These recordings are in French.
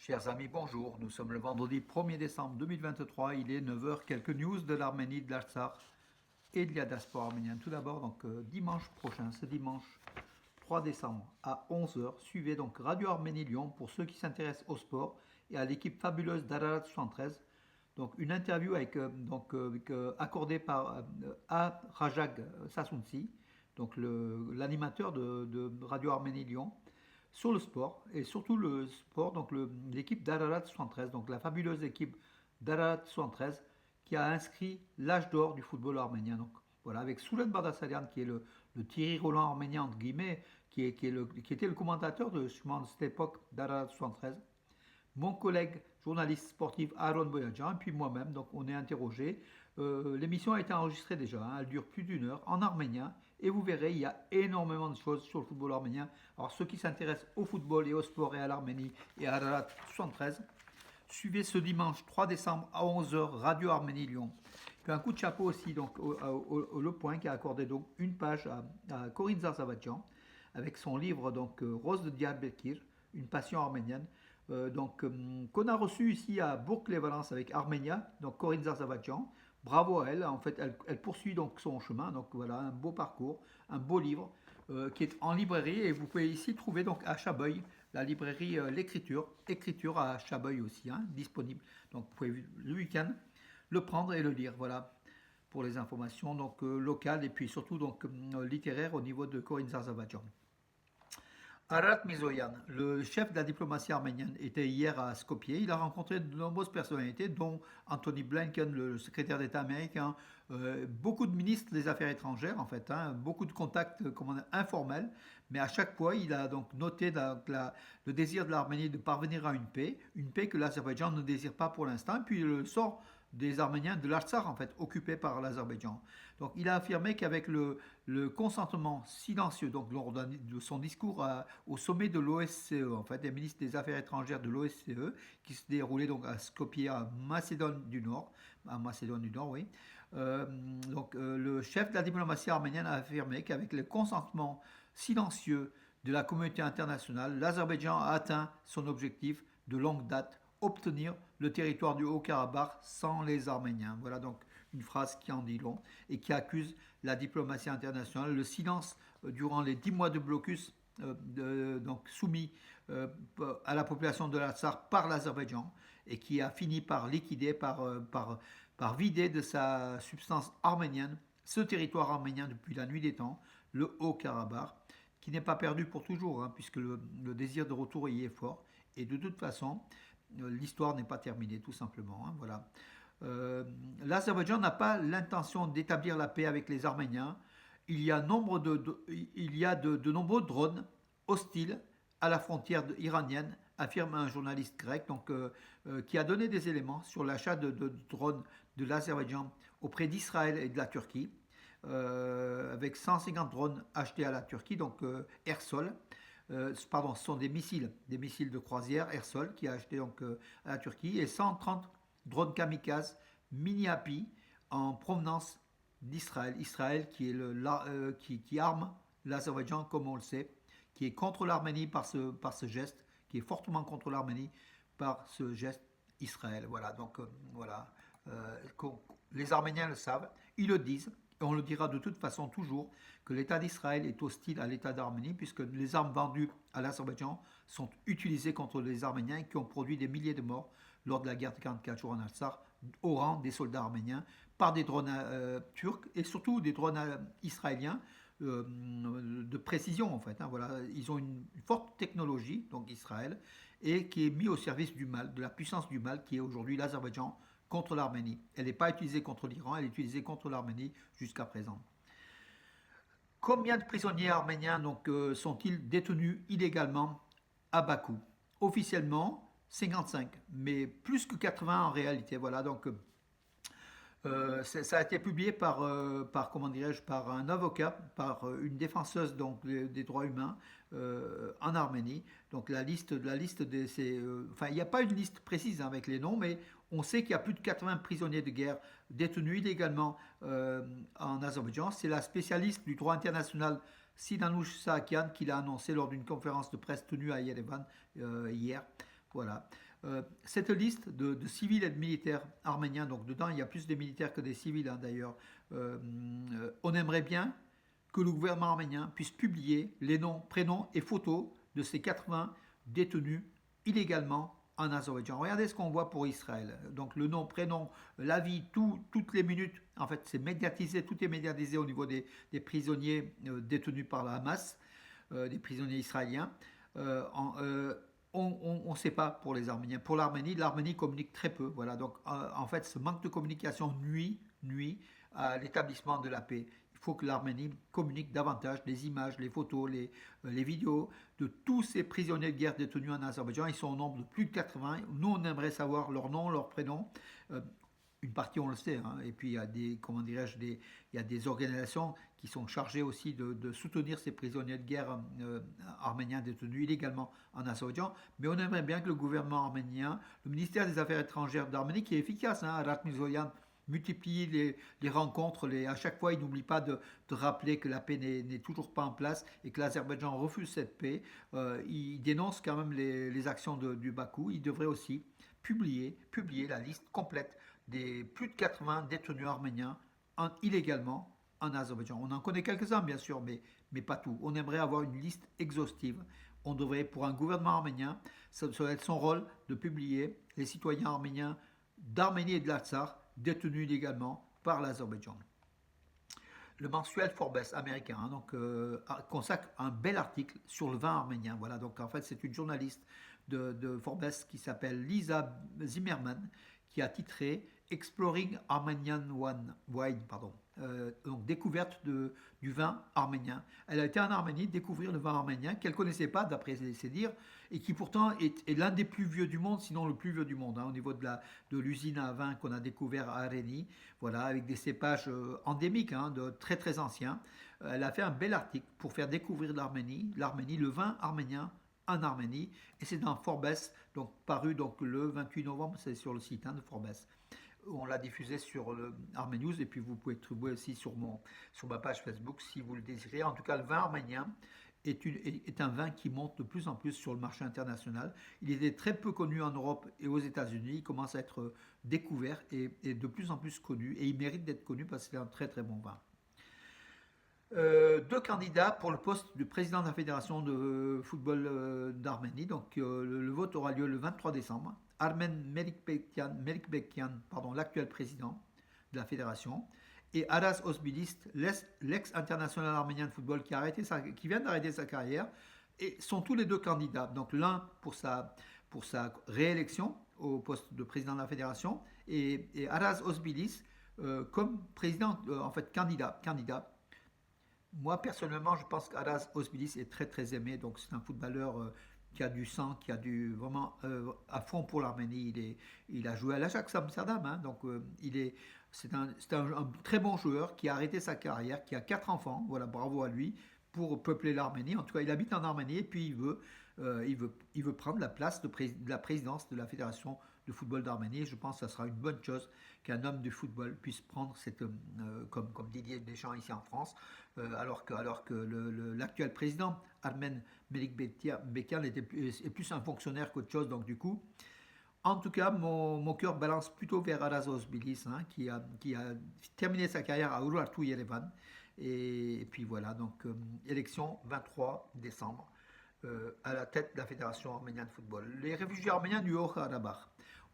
Chers amis, bonjour. Nous sommes le vendredi 1er décembre 2023. Il est 9 heures. Quelques news de l'Arménie, de l'Artsakh et de la diaspora arménienne. Tout d'abord, dimanche prochain, ce dimanche 3 décembre à 11 heures, suivez donc Radio Arménie Lyon pour ceux qui s'intéressent au sport et à l'équipe fabuleuse d'Ararat 73. Donc une interview accordée par A. Rajag Sassounsi, donc l'animateur de Radio Arménie Lyon sur le sport, et surtout le sport, donc l'équipe d'Ararat 73, donc la fabuleuse équipe d'Ararat 73, qui a inscrit l'âge d'or du football arménien. Donc voilà, avec Soulen Bardasarian, qui est le Thierry Roland arménien, entre guillemets, qui était le commentateur de cette époque d'Ararat 73, mon collègue journaliste sportif Aaron Boyadjian, et puis moi-même, donc on est interrogé. L'émission a été enregistrée déjà, hein, elle dure plus d'une heure en arménien, et vous verrez, il y a énormément de choses sur le football arménien. Alors ceux qui s'intéressent au football et au sport et à l'Arménie et à Ararat 73, suivez ce dimanche 3 décembre à 11 heures Radio Arménie Lyon. Puis un coup de chapeau aussi donc, au Le Point qui a accordé donc une page à Corinne Zarzavadjian avec son livre Rose de Diyarbakir, une passion arménienne. Qu'on a reçu ici à Bourg-les-Valences avec Arménia, donc Corinne Zarzavadjian. Bravo à elle, en fait, elle poursuit donc son chemin. Donc voilà, un beau parcours, un beau livre qui est en librairie et vous pouvez ici trouver donc à Chabeuil la librairie L'écriture, écriture à Chabeuil aussi, hein, disponible. Donc vous pouvez le week-end le prendre et le lire. Voilà pour les informations locales et puis surtout littéraires au niveau de Corinne Zarzavadjian. Arat Mizoyan, le chef de la diplomatie arménienne, était hier à Skopje. Il a rencontré de nombreuses personnalités, dont Anthony Blinken, le secrétaire d'État américain, beaucoup de ministres des Affaires étrangères, en fait, hein, beaucoup de contacts informels. Mais à chaque fois, il a donc noté le désir de l'Arménie de parvenir à une paix que l'Azerbaïdjan ne désire pas pour l'instant. Et puis le sort des Arméniens de l'Artsakh, en fait, occupés par l'Azerbaïdjan. Donc il a affirmé qu'avec le consentement silencieux, donc lors de son discours au sommet de l'OSCE, en fait, des ministres des Affaires étrangères de l'OSCE, qui se déroulait donc à Skopje, en Macédoine du Nord, oui. Le chef de la diplomatie arménienne a affirmé qu'avec le consentement silencieux de la communauté internationale, l'Azerbaïdjan a atteint son objectif de longue date, obtenir le territoire du Haut-Karabakh sans les Arméniens. Voilà donc une phrase qui en dit long et qui accuse la diplomatie internationale. Le silence durant les 10 mois de blocus soumis à la population de l'Artsakh par l'Azerbaïdjan et qui a fini par liquider, par vider de sa substance arménienne ce territoire arménien depuis la nuit des temps, le Haut-Karabakh, qui n'est pas perdu pour toujours, hein, puisque le désir de retour y est fort. Et de toute façon, l'histoire n'est pas terminée, tout simplement. Hein, voilà. L'Azerbaïdjan n'a pas l'intention d'établir la paix avec les Arméniens. Il y a de nombreux drones hostiles à la frontière iranienne, affirme un journaliste grec qui a donné des éléments sur l'achat de drones de l'Azerbaïdjan auprès d'Israël et de la Turquie, avec 150 drones achetés à la Turquie, air-sol. Pardon, ce sont des missiles de croisière air-sol qui a acheté à la Turquie et 130 drones kamikazes mini-API en provenance d'Israël. Israël qui arme l'Azerbaïdjan, comme on le sait, qui est contre l'Arménie par ce geste, qui est fortement contre l'Arménie par ce geste Israël. Voilà, voilà. Les Arméniens le savent, ils le disent, et on le dira de toute façon toujours, que l'État d'Israël est hostile à l'État d'Arménie, puisque les armes vendues à l'Azerbaïdjan sont utilisées contre les Arméniens qui ont produit des milliers de morts lors de la guerre de 44 jours en Artsakh, au rang des soldats arméniens, par des drones turcs et surtout des drones israéliens de précision en fait. Hein, voilà. Ils ont une forte technologie, donc Israël, et qui est mis au service du mal, de la puissance du mal qui est aujourd'hui l'Azerbaïdjan contre l'Arménie. Elle n'est pas utilisée contre l'Iran, elle est utilisée contre l'Arménie jusqu'à présent. Combien de prisonniers arméniens sont-ils détenus illégalement à Bakou? Officiellement, 55, mais plus que 80 en réalité. Voilà, ça a été publié comment dirais-je, par un avocat, par une défenseuse des droits humains en Arménie. Donc la liste de ces, enfin il n'y a pas une liste précise, hein, avec les noms, mais on sait qu'il y a plus de 80 prisonniers de guerre détenus illégalement en Azerbaïdjan. C'est la spécialiste du droit international Sinanouch Saakian qui l'a annoncé lors d'une conférence de presse tenue à Yerevan hier. Voilà. Cette liste de civils et de militaires arméniens, donc dedans il y a plus de militaires que des civils hein, d'ailleurs, on aimerait bien que le gouvernement arménien puisse publier les noms, prénoms et photos de ces 80 détenus illégalement en Azerbaïdjan. Regardez ce qu'on voit pour Israël. Donc le nom, prénom, la vie, toutes les minutes, en fait c'est médiatisé, tout est médiatisé au niveau des prisonniers détenus par la Hamas, des prisonniers israéliens. On ne sait pas pour les Arméniens. Pour l'Arménie communique très peu. Voilà. Donc, en fait, ce manque de communication nuit à l'établissement de la paix. Il faut que l'Arménie communique davantage les images, les photos, les vidéos de tous ces prisonniers de guerre détenus en Azerbaïdjan. Ils sont au nombre de plus de 80. Nous, on aimerait savoir leur nom, leur prénom. Une partie, on le sait. Hein. Et puis, il y a des, comment dirais-je, il y a des organisations qui sont chargées aussi de soutenir ces prisonniers de guerre arméniens détenus illégalement en Azerbaïdjan. Mais on aimerait bien que le gouvernement arménien, le ministère des Affaires étrangères d'Arménie, qui est efficace, hein, Arat Mirzoyan, multiplie les rencontres. À chaque fois, il n'oublie pas de rappeler que la paix n'est toujours pas en place et que l'Azerbaïdjan refuse cette paix. Il dénonce quand même les actions du Bakou. Il devrait aussi publier la liste complète des plus de 80 détenus arméniens illégalement en Azerbaïdjan. On en connaît quelques-uns, bien sûr, mais pas tout. On aimerait avoir une liste exhaustive. On devrait, pour un gouvernement arménien, ça doit être son rôle de publier les citoyens arméniens d'Arménie et de l'Artsakh détenus illégalement par l'Azerbaïdjan. Le mensuel Forbes américain hein, donc, consacre un bel article sur le vin arménien. Voilà, donc en fait, c'est une journaliste de Forbes qui s'appelle Lisa Zimmerman qui a titré Exploring Armenian Wine, donc découverte du vin arménien. Elle a été en Arménie découvrir le vin arménien qu'elle ne connaissait pas d'après ses dires et qui pourtant est l'un des plus vieux du monde, sinon le plus vieux du monde, hein, au niveau de l'usine à vin qu'on a découvert à Areni, voilà, avec des cépages endémiques, hein, très très anciens. Elle a fait un bel article pour faire découvrir l'Arménie, le vin arménien en Arménie, et c'est dans Forbes, donc paru donc, le 28 novembre, c'est sur le site hein, de Forbes. On l'a diffusé sur le Armé News et puis vous pouvez le trouver aussi sur ma page Facebook si vous le désirez. En tout cas, le vin arménien est un vin qui monte de plus en plus sur le marché international. Il était très peu connu en Europe et aux États-Unis. Il commence à être découvert et de plus en plus connu. Et il mérite d'être connu parce que c'est un très très bon vin. Deux candidats pour le poste de président de la Fédération de football d'Arménie. Donc le vote aura lieu le 23 décembre. Armen Melikbekian, l'actuel président de la fédération, et Aras Osbilis, l'ex-international arménien de football qui vient d'arrêter sa carrière, et sont tous les deux candidats. Donc l'un pour sa réélection au poste de président de la fédération, et Aras Osbilis comme président, en fait candidat. Moi, personnellement, je pense qu'Aras Osbilis est très très aimé. Donc, c'est un footballeur qui a du sang, qui a vraiment à fond pour l'Arménie. Il a joué à l'Ajax Amsterdam. Hein, donc, c'est un très bon joueur qui a arrêté sa carrière, qui a 4 enfants. Voilà, bravo à lui pour peupler l'Arménie. En tout cas, il habite en Arménie et puis il veut prendre la place de la présidence de la Fédération de football d'Arménie. Je pense que ça sera une bonne chose qu'un homme du football puisse prendre comme Didier Deschamps ici en France, alors que l'actuel président, Armen Melikbekian, est plus un fonctionnaire qu'autre chose. Donc du coup, en tout cas, mon cœur balance plutôt vers Aras Osbilis, hein, qui a terminé sa carrière à Urartu Yerevan. Et puis voilà, donc élection 23 décembre. À la tête de la Fédération arménienne de football. Les réfugiés arméniens du Haut-Karabakh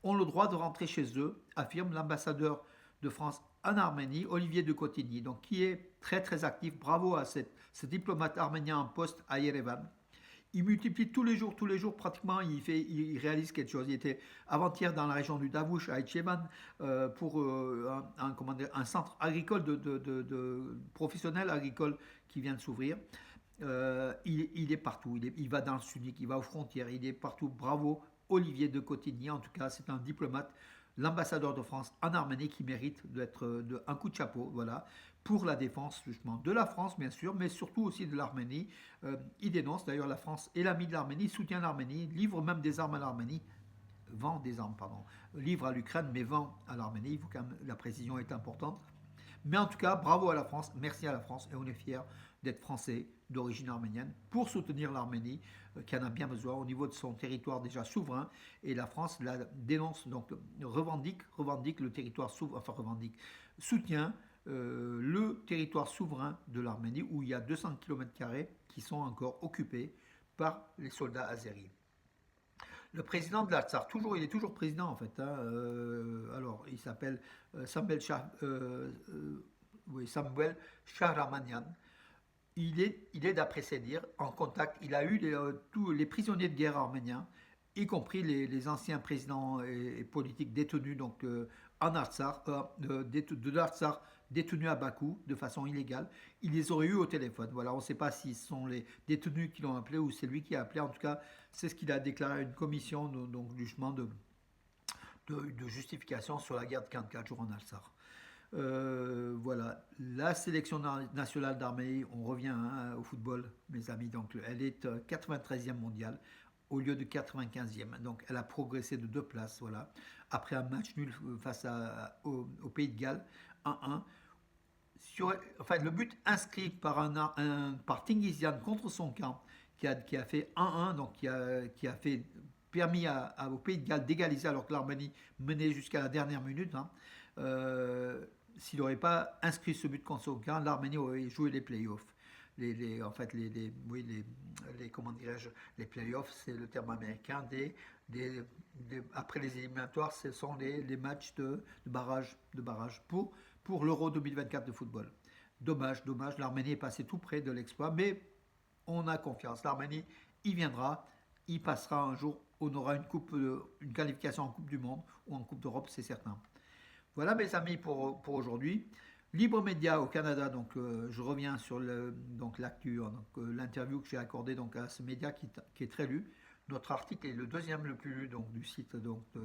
ont le droit de rentrer chez eux, affirme l'ambassadeur de France en Arménie, Olivier de Cotigny, donc qui est très très actif. Bravo à ce diplomate arménien en poste à Yerevan. Il multiplie tous les jours, pratiquement, il réalise quelque chose. Il était avant-hier dans la région du Davouch à Etchevan pour un centre agricole de professionnels agricoles qui vient de s'ouvrir. Il est partout, il va dans le Sunnique, il va aux frontières, il est partout. Bravo Olivier de Cotigny, en tout cas c'est un diplomate, l'ambassadeur de France en Arménie qui mérite d'être un coup de chapeau, voilà, pour la défense justement de la France bien sûr, mais surtout aussi de l'Arménie. Il dénonce d'ailleurs la France est l'ami de l'Arménie, soutient l'Arménie, livre même des armes à l'Arménie, livre à l'Ukraine mais vend à l'Arménie, il faut quand même, la précision est importante. Mais en tout cas, bravo à la France, merci à la France, et on est fiers d'être français d'origine arménienne pour soutenir l'Arménie qui en a bien besoin au niveau de son territoire déjà souverain. Et la France la dénonce, donc revendique le territoire souverain, enfin revendique, soutient le territoire souverain de l'Arménie où il y a 200 km² qui sont encore occupés par les soldats azéris. Le président de l'Artsar, il est toujours président en fait, hein, alors, il s'appelle oui, Samuel Shahramanian. Il est d'après ses dires, en contact. Il a eu tous les prisonniers de guerre arméniens, y compris les anciens présidents et politiques détenus donc, en Artsar, de l'Artsar détenus à Bakou de façon illégale. Il les aurait eus au téléphone. Voilà, on ne sait pas si ce sont les détenus qui l'ont appelé ou c'est lui qui a appelé. En tout cas, c'est ce qu'il a déclaré à une commission donc, justement de justification sur la guerre de 44 jours en Artsar. Voilà, la sélection nationale d'Arménie, on revient hein, au football, mes amis, donc elle est 93e mondiale au lieu de 95e, donc elle a progressé de 2 places, voilà, après un match nul face au Pays de Galles, 1-1. Enfin, le but inscrit par Tingisian contre son camp, qui a fait 1-1, donc qui a fait permis au Pays de Galles d'égaliser alors que l'Arménie menait jusqu'à la dernière minute. Hein. S'il n'aurait pas inscrit ce but contre son camp, l'Arménie aurait joué les playoffs. En fait, oui, comment dirais-je, les playoffs, c'est le terme américain. Après les éliminatoires, ce sont les matchs de barrage pour l'Euro 2024 de football. Dommage, l'Arménie est passée tout près de l'exploit, mais on a confiance. L'Arménie, il viendra, il passera un jour, on aura une qualification en Coupe du Monde ou en Coupe d'Europe, c'est certain. Voilà mes amis pour aujourd'hui. Libre Média au Canada, donc je reviens sur donc l'actu, hein, l'interview que j'ai accordée donc à ce média qui est très lu. Notre article est le deuxième le plus lu donc, du site donc,